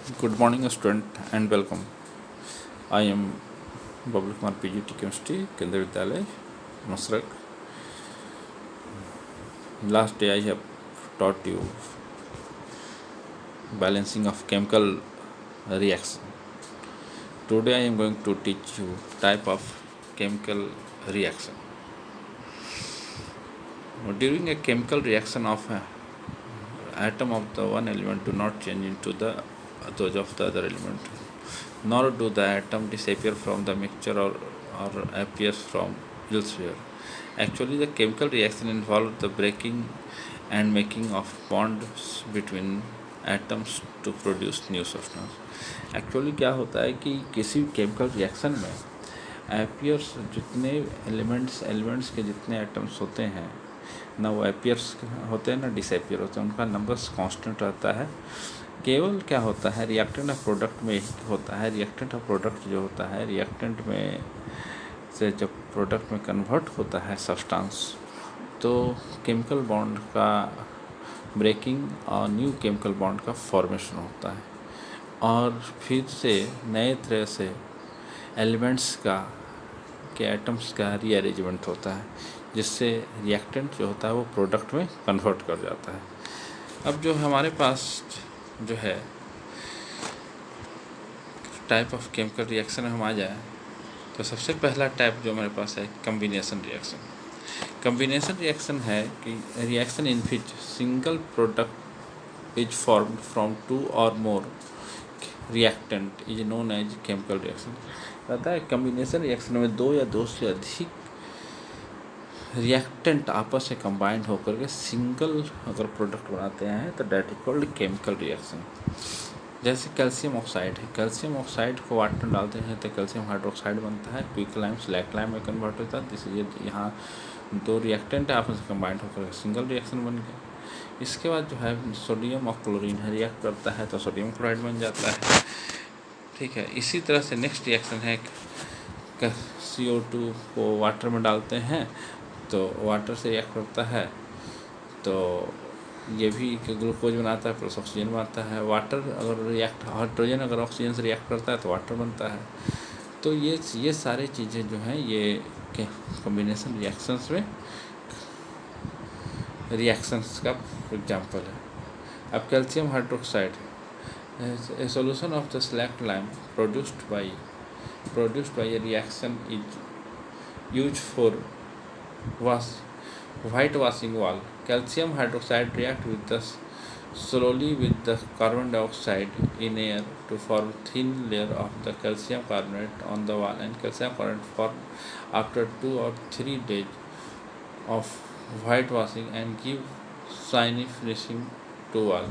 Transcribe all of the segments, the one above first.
Good morning, student, and welcome. I am Bablu Kumar PGT Chemistry, Kendra Vidyalaya, Masrak. Last day I have taught you balancing of chemical reaction. Today I am going to teach you type of chemical reaction. During a chemical reaction of a atom of the one element do not change into those of the other element, nor do the atom disappear from the mixture or appears from elsewhere. Actually, the chemical reaction involves the breaking and making of bonds between atoms to produce new substance. Actually क्या होता है कि किसी chemical reaction में appears जितने elements के जितने atoms होते हैं ना वो एपियर्स होते हैं ना डिसएपियर होते हैं, उनका नंबर्स कांस्टेंट रहता है। केवल क्या होता है रिएक्टेंट ऑफ प्रोडक्ट में होता है, रिएक्टेंट ऑफ प्रोडक्ट जो होता है रिएक्टेंट में से जब प्रोडक्ट में कन्वर्ट होता है सब्सटेंस तो केमिकल बॉन्ड का ब्रेकिंग और न्यू केमिकल बॉन्ड का फॉर्मेशन होता है और फिर से नए तरह से एलिमेंट्स के एटम्स का रीअरेंजमेंट होता है, जिससे रिएक्टेंट जो होता है वो प्रोडक्ट में कन्वर्ट कर जाता है। अब जो हमारे पास जो है टाइप ऑफ केमिकल रिएक्शन में हम आ जाए तो सबसे पहला टाइप जो हमारे पास है कम्बिनेशन रिएक्शन। कम्बिनेशन रिएक्शन है कि reaction in which single product is formed from two और more reactant is known as chemical reaction. कहता है कम्बिनेशन रिएक्शन में दो या दो से अधिक रिएक्टेंट आपस से कंबाइंड होकर के सिंगल अगर प्रोडक्ट बनाते हैं तो that is called chemical reaction. जैसे कैल्शियम ऑक्साइड है, कैल्शियम ऑक्साइड को वाटर में डालते हैं तो कैल्शियम हाइड्रोक्साइड बनता है, क्विकलाइम स्लैकलाइम में कन्वर्ट होता है। इसलिए यहाँ दो रिएक्टेंट आपस में कंबाइंड होकर सिंगल रिएक्शन बन गया। इसके बाद जो है सोडियम और क्लोरीन है रिएक्ट करता है तो सोडियम क्लोराइड बन जाता है। ठीक है, इसी तरह से नेक्स्ट रिएक्शन है CO2 को वाटर में डालते हैं तो वाटर से रिएक्ट करता है तो ये भी ग्लूकोज बनाता है प्लस ऑक्सीजन बनाता है। वाटर अगर रिएक्ट हाइड्रोजन अगर ऑक्सीजन से रिएक्ट करता है तो वाटर बनता है। तो ये सारे चीज़ें जो हैं ये कॉम्बिनेशन रिएक्शंस में रिएक्शंस का एग्जांपल है। अब calcium hydroxide a solution of the slacked lime produced by a reaction is used for whitewashing wall. Calcium hydroxide react slowly with the carbon dioxide in air to form thin layer of the calcium carbonate on the wall, and calcium carbonate form after 2 or 3 days of whitewashing and give shiny finishing to wall.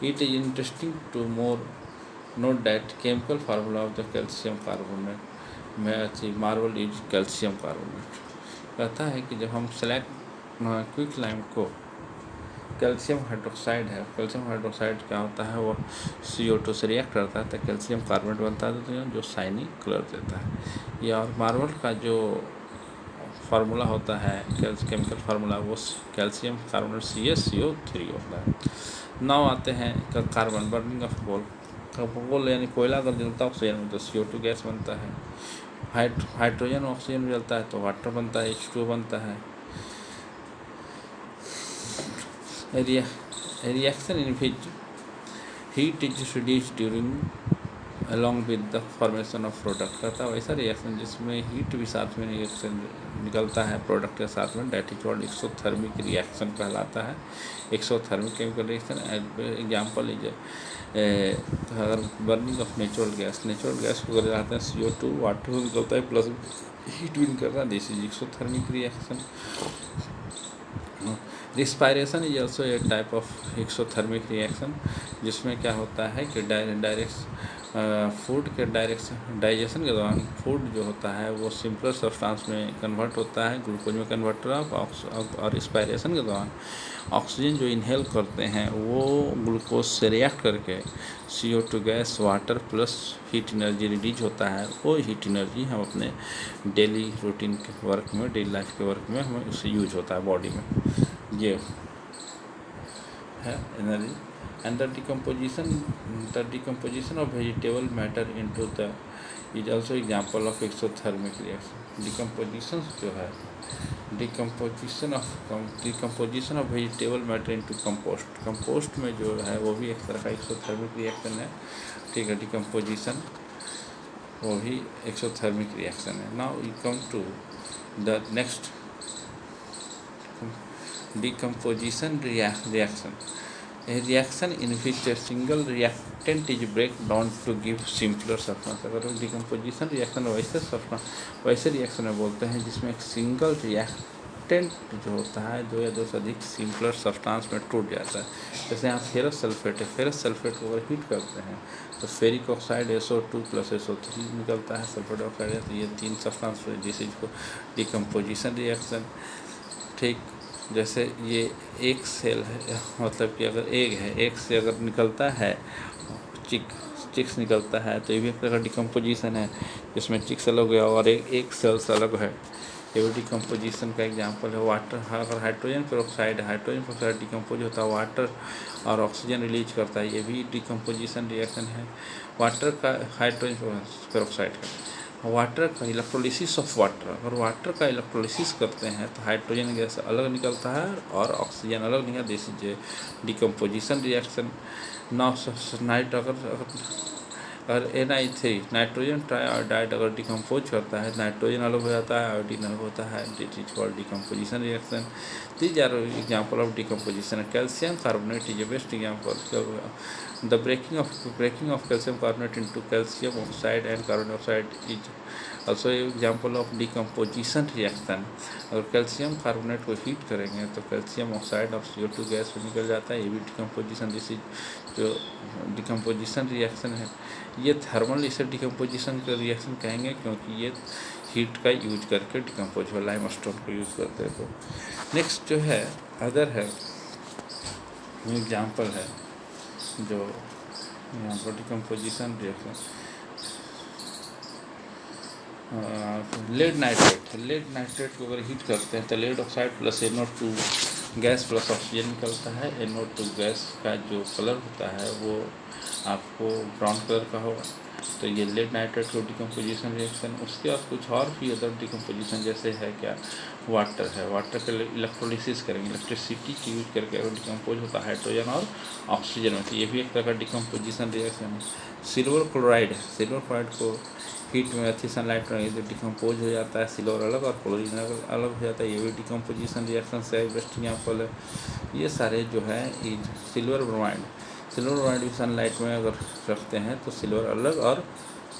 It is interesting to note that chemical formula of the calcium carbonate में अच्छी marble is calcium carbonate. कहता है कि जब हम quick lime को calcium hydroxide है, calcium hydroxide क्या होता है वो CO2 से रिएक्ट करता है तो कैल्शियम कार्बोनेट बनता है तो जो शाइनी कलर देता है। या और मार्बल का जो फार्मूला होता है केमिकल फार्मूला वो कैल्शियम कार्बोनेट CaCO3 होता है। नाउ आते हैं कार्बन बर्निंग ऑफ कोल यानी कोयला अगर जलता है ऑक्सीजन में तो CO2 गैस बनता है। हाइड्रोजन ऑक्सीजन जलता है तो वाटर बनता है, H2O बनता है। Reaction in which heat is reduced during along with the formation of product. करता है वैसा रिएक्शन जिसमें हीट भी साथ में निकलता है प्रोडक्ट के साथ में, that is called exothermic reaction कहलाता है। Exothermic chemical reaction example is अगर बर्निंग ऑफ नेचुरल गैस को कर जाते हैं CO2 वाटर में निकलता है प्लस हीट भी निकलता है, this is exothermic reaction. Respiration is also a type of exothermic reaction जिसमें क्या होता है कि डायरेक्ट फूड के डाइजेशन के दौरान फूड जो होता है वो सिंपल सब्सटेंस में कन्वर्ट होता है, ग्लूकोज में कन्वर्ट और रिस्पायरेशन के दौरान ऑक्सीजन जो इनहेल करते हैं वो ग्लूकोज से रिएक्ट करके CO2 gas water plus heat energy release होता है। वो हीट एनर्जी हम अपने डेली रूटीन के वर्क में, डेली लाइफ के वर्क में हमें उससे यूज होता है बॉडी में। ये है energy. and the decomposition of vegetable matter into the is also example of exothermic reaction. Decomposition जो है decomposition of vegetable matter into compost में जो है वो भी एक तरह का एक्सोथर्मिक रिएक्शन है, ठीक है। डिकम्पोजिशन वो भी एक्सोथर्मिक रिएक्शन है। Now we come to the next decomposition reaction, a reaction in which a single reactant is break down to give simpler substance। अगर डिकम्पोजिशन रिएक्शन वैसे रिएक्शन में बोलते हैं जिसमें एक सिंगल रिएक्टेंट जो होता है दो या दो से अधिक सिंपलर सब्सटेंस में टूट जाता है। जैसे यहाँ फेरस सल्फेट है, फेरस सल्फेट को अगर हीट करते हैं तो फेरिक ऑक्साइड SO2 + SO3 निकलता है, सल्फर डाइऑक्साइड है। तो ये तीन सब्सटेंस जिस चीज़ को डिकम्पोजिशन रिएक्शन, ठीक। जैसे ये एक सेल है, मतलब कि अगर एग है, एग से अगर निकलता है चिक्स निकलता है तो ये भी एक तरह का डिकम्पोजिशन है, जिसमें चिक्स अलग हुआ और एक सेल्स अलग है। ये भी डिकम्पोजिशन का एग्जांपल है। वाटर, अगर हाइड्रोजन पेरोक्साइड डिकम्पोज होता है, वाटर और ऑक्सीजन रिलीज करता है, ये भी डिकम्पोजिशन रिएक्शन है। वाटर का हाइड्रोजन पेरोक्साइड का वाटर का इलेक्ट्रोलिसिस ऑफ वाटर, अगर वाटर का इलेक्ट्रोलिसिस करते हैं तो हाइड्रोजन गैस अलग निकलता है और ऑक्सीजन अलग निकलता है। This is decomposition reaction. Night अगर NI3 नाइट्रोजन ट्राइआयोडाइड अगर डिकम्पोज करता है, नाइट्रोजन अलग हो जाता है, आयोडीन अलग होता है, this is called decomposition reaction. These are example of decomposition. Calcium carbonate is a best example. The breaking of calcium carbonate into calcium oxide and carbon dioxide is also an example of decomposition reaction। अगर calcium carbonate को heat करेंगे तो calcium oxide और CO2 gas में निकल जाता है, ये भी डिकम्पोजिशन। दिस इज जो डिकम्पोजिशन रिएक्शन है, ये थर्मल इसे डिकम्पोजिशन का रिएक्शन कहेंगे क्योंकि ये हीट का यूज करके डिकम्पोज हो, लाइमस्टोन को यूज़ करते हैं। तो नेक्स्ट जो है अदर है एग्जाम्पल है जो यहाँ पर डिकम्पोजिशन रिएक्शन। लेड नाइट्रेट को अगर हीट करते हैं तो lead oxide + NO2 gas + oxygen निकलता है। NO2 गैस का जो कलर होता है वो आपको ब्राउन कलर का होगा। तो ये लेड नाइट्रेट को डिकम्पोजिशन रिएक्शन। उसके बाद कुछ और भी अदर डिकम्पोजिशन जैसे है क्या, वाटर है, वाटर के इलेक्ट्रोलिसिस करेंगे, इलेक्ट्रिसिटी की यूज करके अगर डिकम्पोज होता है हाइड्रोजन और ऑक्सीजन में, तो ये भी एक तरह का डिकम्पोजिशन रिएक्शन है। सिल्वर क्लोराइड है, सिल्वर क्लोराइड को हीट में अच्छी सनलाइट रहेगी तो डिकम्पोज हो जाता है, सिल्वर अलग और क्लोरीन अलग हो जाता है, ये भी डिकम्पोजिशन रिएक्शन से बेस्ट एग्जाम्पल है। ये सारे जो है सिल्वर ब्रोमाइड भी सनलाइट में अगर रखते हैं तो सिल्वर अलग और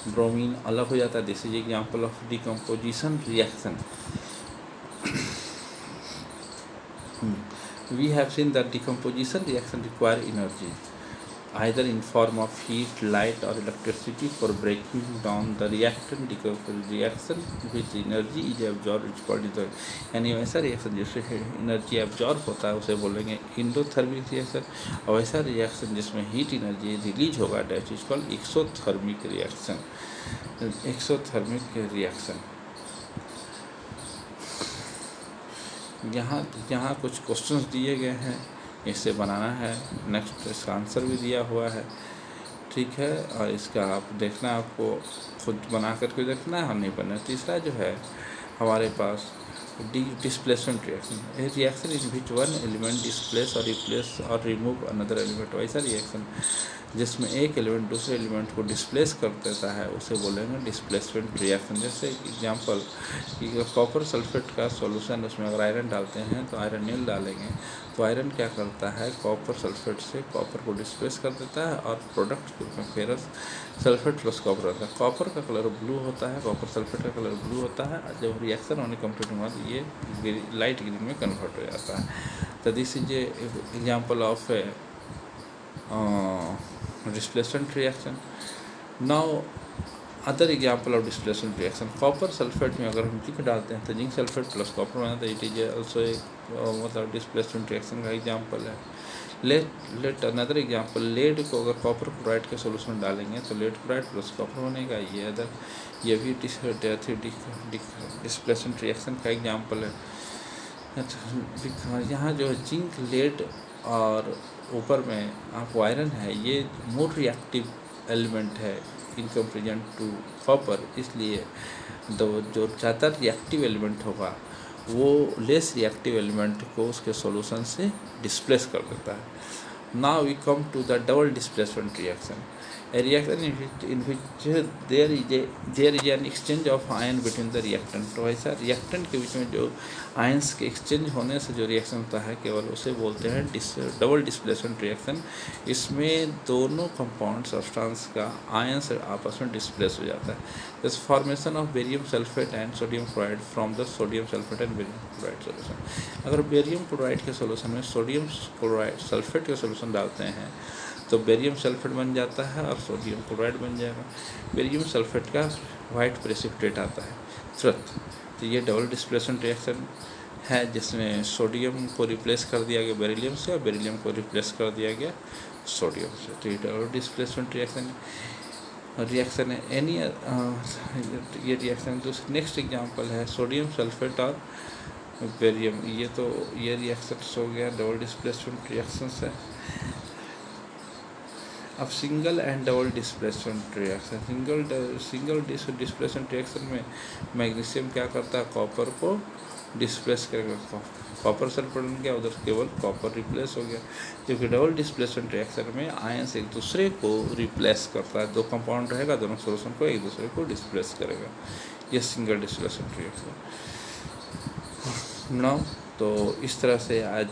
ब्रोमीन अलग हो जाता है। This is example of decomposition reaction. We have seen that decomposition reaction require energy, either in form of heat, light, or electricity for breaking down the reactant। reaction with energy is absorbed is called यानी वैसा reaction जिससे energy absorb होता है उसे बोलेंगे endothermic reaction, और वैसा reaction जिसमें हीट एनर्जी रिलीज होगा that is called exothermic reaction. Exothermic reaction. यहाँ कुछ क्वेश्चंस दिए गए हैं, इसे बनाना है। नेक्स्ट इसका आंसर भी दिया हुआ है, ठीक है। और इसका आप देखना, आपको खुद बना करके देखना है, हम नहीं बनना। तीसरा जो है हमारे पास displacement reaction. Reaction in which one element displace और रिप्लेस और रिमूव अनदर एलिमेंट। वैसा रिएक्शन जिसमें एक एलिमेंट दूसरे एलिमेंट को डिस्प्लेस कर देता है उसे बोलेंगे डिस्प्लेसमेंट रिएक्शन। जैसे एग्जांपल कि कॉपर सल्फेट का सॉल्यूशन, उसमें अगर आयरन डालते हैं तो आयरन नील डालेंगे तो आयरन क्या करता है, कॉपर सल्फेट से कॉपर को डिस्प्लेस कर देता है और प्रोडक्ट के रूप में फेरस सल्फेट + कॉपर होता है। कॉपर का कलर ब्लू होता है, कॉपर सल्फेट का कलर ब्लू होता है। जब रिएक्शन होने कंप्लीट होने बाद ये लाइट ग्रीन में कन्वर्ट हो जाता है। तो this is example of displacement reaction. Now other example of displacement reaction, copper sulphate में अगर हम जिंक डालते हैं तो जिंक सल्फेट + कॉपर बनाता है। इट इज ऑल्सो एक मतलब डिस्प्लेसमेंट रिएक्शन का एग्जाम्पल है। लेट अनदर एग्जाम्पल, लेड को अगर कॉपर क्लोराइड के सोल्यूशन डालेंगे तो लेड क्लोराइड + कॉपर बनेगा। ये भी डिस्प्लेसमेंट रिएक्शन का एग्जाम्पल है। अच्छा, यहाँ जो जिंक, लेड और ऊपर में आपको आयरन है, ये मोर रिएक्टिव एलिमेंट है इन कंपेरिजन टू कॉपर, इसलिए जो ज़्यादा रिएक्टिव एलिमेंट होगा वो लेस रिएक्टिव एलिमेंट को उसके सॉल्यूशन से डिस्प्लेस कर देता है। Now we come to the double displacement reaction, a reaction in which there is an exchange of ion between the reactant। तो ऐसा रिएक्टेंट के बीच में जो आयंस के एक्सचेंज होने से जो रिएक्शन होता है केवल उसे बोलते हैं डबल डिस्प्लेसमेंट रिएक्शन। इसमें दोनों कंपाउंड सब्सटेंस का आयंस आपस में डिस्प्लेस हो जाता है। This formation of barium sulphate and sodium chloride from the sodium sulphate and barium chloride solution. अगर बेरियम क्लोराइड के सोल्यूशन में सोडियम क्लोराइड सल्फेट के सोल्यूशन डालते हैं तो बेरियम सल्फेट बन जाता है और सोडियम क्लोराइड बन जाएगा। बेरियम सल्फेट का वाइट प्रेसिपिटेट आता है तुरंत। तो ये डबल डिस्प्लेसमेंट रिएक्शन है जिसमें सोडियम को रिप्लेस कर दिया गया बेरिलियम से और बेरिलियम को रिप्लेस कर दिया गया सोडियम से। तो ये डबल डिस्प्लेसमेंट रिएक्शन है। एनी ये रिएक्शन दूसरी नेक्स्ट एग्जांपल है सोडियम सल्फेट और बेरियम। ये रिएक्शन हो गया डबल डिस्प्लेसमेंट रिएक्शंस है। अब single and double displacement reaction, single displacement reaction में मैग्नीशियम क्या करता है, कॉपर को डिस्प्लेस करेगा। कॉपर सल्फेट बन गया, उधर केवल कॉपर रिप्लेस हो गया। क्योंकि डबल डिस्प्लेसमेंट रिएक्शन में आयंस एक दूसरे को रिप्लेस करता है। दो कंपाउंड रहेगा, दोनों सोल्यूशन को एक दूसरे को डिस्प्लेस करेगा। ये सिंगल डिस्प्लेसमेंट रिएक्शन नाउ। तो इस तरह से आज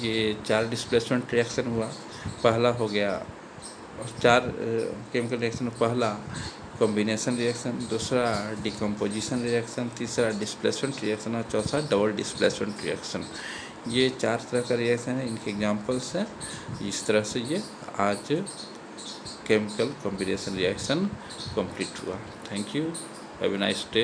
ये 4 डिस्प्लेसमेंट रिएक्शन हुआ। पहला हो गया 4 केमिकल रिएक्शन में पहला कॉम्बिनेशन रिएक्शन, दूसरा डिकम्पोजिशन रिएक्शन, तीसरा डिस्प्लेसमेंट रिएक्शन और चौथा डबल डिस्प्लेसमेंट रिएक्शन। ये 4 तरह का रिएक्शन है, इनके एग्जांपल्स हैं। इस तरह से ये आज केमिकल कॉम्बिनेशन रिएक्शन कंप्लीट हुआ। Thank you, have a nice day.